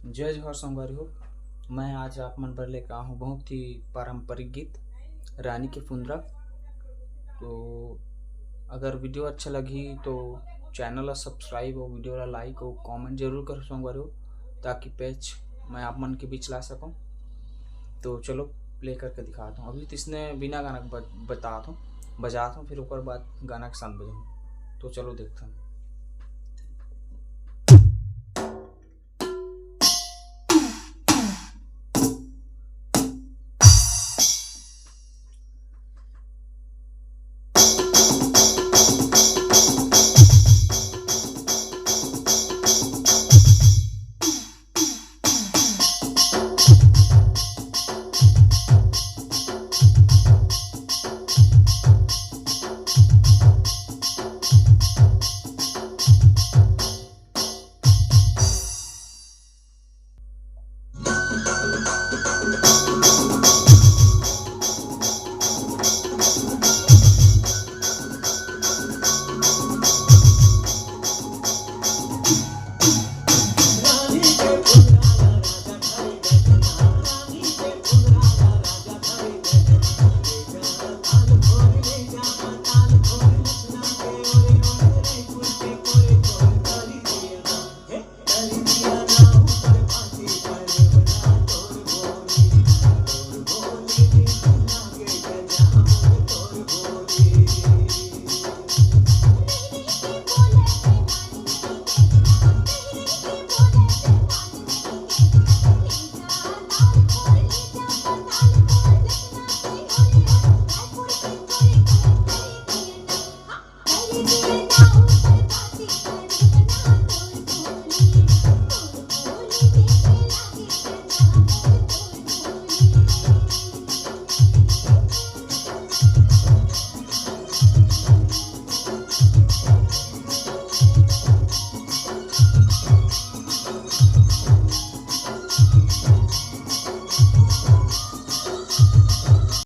जय जोहार संगवारी हो। मैं आज आप मन पर लेकर आया हूँ बहुत ही पारंपरिक गीत रानी की फुंदरा। तो अगर वीडियो अच्छा लगी तो चैनल ला सब्सक्राइब और वीडियो ला लाइक और कमेंट जरूर करो संगवारी हो, ताकि पेज मैं आप मन के बीच ला सकूँ। तो चलो प्ले करके दिखाता हूँ। अभी तो इसने बिना गाना बताता हूँ, बजाता हूँ, फिर ऊपर बाद गाना के साथ बजाऊँ। तो चलो देखते हैं।